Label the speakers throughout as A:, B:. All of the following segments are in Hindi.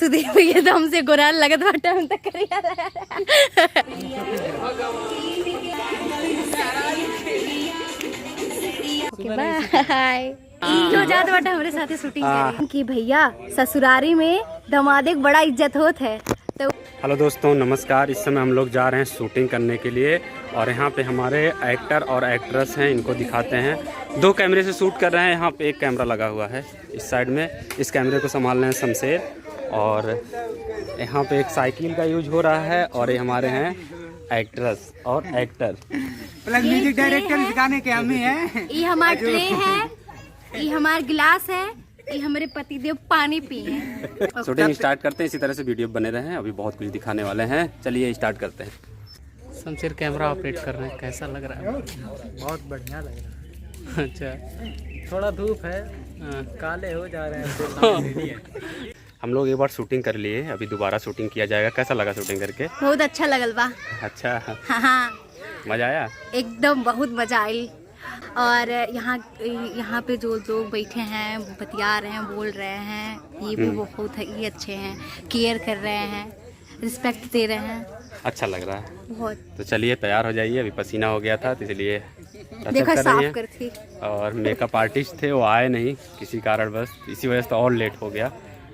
A: सुधीर भैया तो हमसे गोराल लगत बाटे हम तक करिया बाय हो जात बाटे हमरे साथे शूटिंग करे कि भैया ससुरारी में दमादे के बड़ा इज्जत होत है। तो
B: हेलो दोस्तों, नमस्कार। इस समय हम लोग जा रहे हैं शूटिंग करने के लिए और यहाँ पे हमारे एक्टर और एक्ट्रेस हैं, इनको दिखाते हैं। 2 कैमरे से शूट कर रहे हैं। यहाँ पे एक कैमरा लगा हुआ है इस साइड में, इस कैमरे को संभाल रहे हैं शमशेर। और यहाँ पे एक साइकिल का यूज हो रहा है और ये हमारे हैं एक्ट्रेस और एक्टर
C: प्लस म्यूजिक डायरेक्टर दिखाने के हम ही हैं।
A: ये हमारा ट्रे है, ये हमारा गिलास है, ये हमारे पतिदेव पानी पिए।
B: शूटिंग स्टार्ट करते हैं। इसी तरह से वीडियो बने रहे हैं, अभी बहुत कुछ दिखाने वाले हैं। चलिए स्टार्ट करते हैं। शमशेर कैमरा ऑपरेट कर रहे हैं, कैसा लग रहा है?
C: बहुत बढ़िया लग रहा है।
B: अच्छा,
C: थोड़ा धूप है, काले हो जा रहे हैं।
B: हम लोग एक बार शूटिंग कर लिए, अभी दोबारा शूटिंग किया जाएगा। कैसा लगा शूटिंग करके?
A: बहुत अच्छा लगल बा।
B: अच्छा,
A: हाँ,
B: मजा आया?
A: एकदम बहुत मजा आई। और यहाँ पे जो लोग बैठे हैं बतिया रहे हैं, बोल रहे हैं, ये भी बहुत ही अच्छे हैं, केयर कर रहे हैं, रिस्पेक्ट दे रहे हैं।
B: अच्छा लग रहा है
A: बहुत।
B: तो चलिए तैयार हो जाइए। अभी पसीना हो गया था तो इसलिए
A: देखो
B: कर
A: साफ
B: रही
A: कर थी।
B: और मेकअप आर्टिस्ट थे, वो आए नहीं किसी कारण, बस इसी वजह से तो और लेट हो गया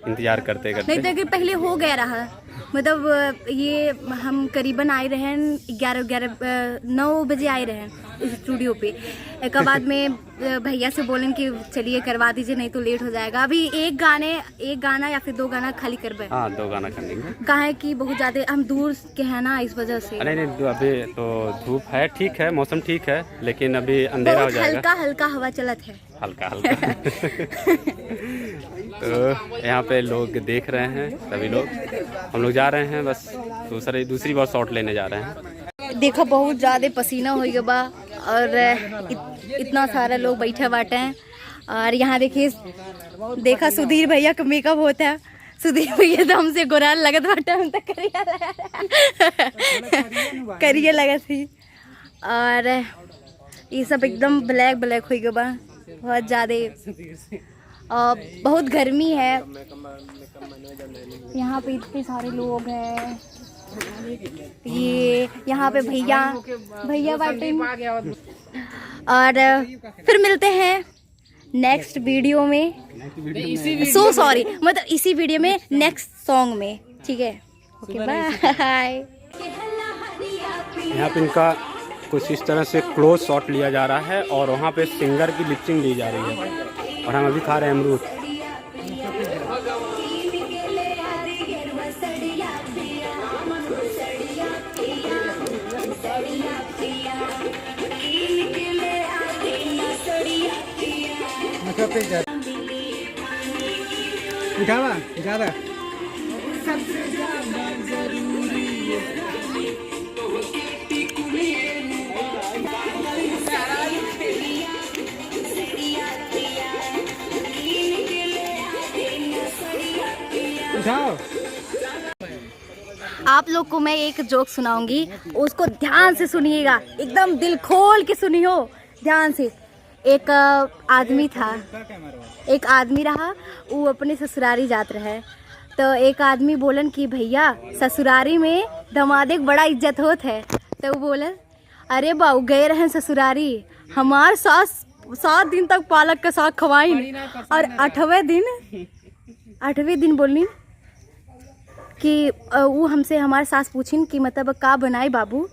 B: इंतजार करते करते।
A: नहीं तो कि पहले हो गया रहा, मतलब ये हम करीबन आए रहे 9 बजे आए रहे स्टूडियो पे। एक बाद में भैया से बोलें कि चलिए करवा दीजिए, नहीं तो लेट हो जाएगा। अभी एक गाना या फिर 2 गाना खाली करवाए।
B: हाँ, 2 गाना कर लेंगे।
A: कहा कि बहुत ज्यादा हम दूर के हैं ना, इस वजह से।
B: नहीं, अभी तो धूप है, ठीक है, मौसम ठीक है, लेकिन अभी अंधेरा हो जाएगा।
A: हल्का हल्का हवा चलत है,
B: हल्का तो यहाँ पे लोग देख रहे हैं सभी लोग। हम लोग जा रहे हैं, बस दूसरी बार शॉट लेने जा रहे हैं।
A: देखो बहुत ज्यादा पसीना हो गया बा और इतना सारा लोग बैठे बाटे हैं। और यहाँ देखिए, देखा सुधीर भैया का मेकअप होता है। सुधीर भैया तो हमसे गोराल लगत बाटे हम तक करिए लगा थी। और ये सब एकदम ब्लैक हो गया बा, बहुत ज़्यादा। और बहुत गर्मी है, यहाँ पे इतने सारे लोग हैं। ये यहाँ पे भैया बाटे। और फिर मिलते हैं नेक्स्ट वीडियो में, मतलब इसी वीडियो में नेक्स्ट सॉन्ग में, ठीक है? Okay, bye.
B: यहाँ पे इनका कुछ इस तरह से क्लोज शॉट लिया जा रहा है और वहाँ पे सिंगर की लिपसिंग ली जा रही है और हम अभी खा रहे हैं अमरूद।
C: उठावा ज्यादा उठाओ।
A: आप लोग को मैं एक जोक सुनाऊंगी, उसको ध्यान से सुनिएगा, एकदम दिल खोल के सुनियो ध्यान से। एक आदमी था, एक आदमी रहा, वो अपने ससुरारी जात रहे। तो एक आदमी बोलन कि भैया ससुरारी में दमादे के बड़ा इज्जत होत है। तो वो बोलन, अरे बाऊ गए रहे ससुरारी, हमार सास 7 दिन तक पालक का साग खवाई और 8वें दिन बोली कि वो हमसे हमारे सास पूछिन कि मतलब का बनाए बाबू।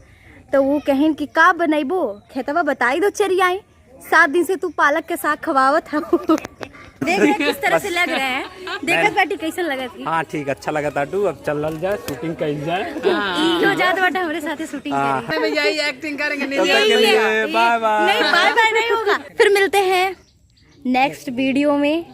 A: तो वो कहें कि का बनाइबो, खेतवा बताई दो चरी आई, 7 दिन से तू पालक के साग खवावत हम। देख रहे किस तरह से लग रहे हैं, देखत बाटी कैसे लगा थी।
B: हाँ ठीक, अच्छा लगा ताटू। अब चल जाए, शूटिंग करी जाए।
A: हो जात बाटा हमारे साथ शूटिंग करेंगे।
C: यही एक्टिंग करेंगे।
B: Bye bye.
A: नहीं, बाय बाय नहीं होगा। फिर मिलते हैं नेक्स्ट वीडियो में।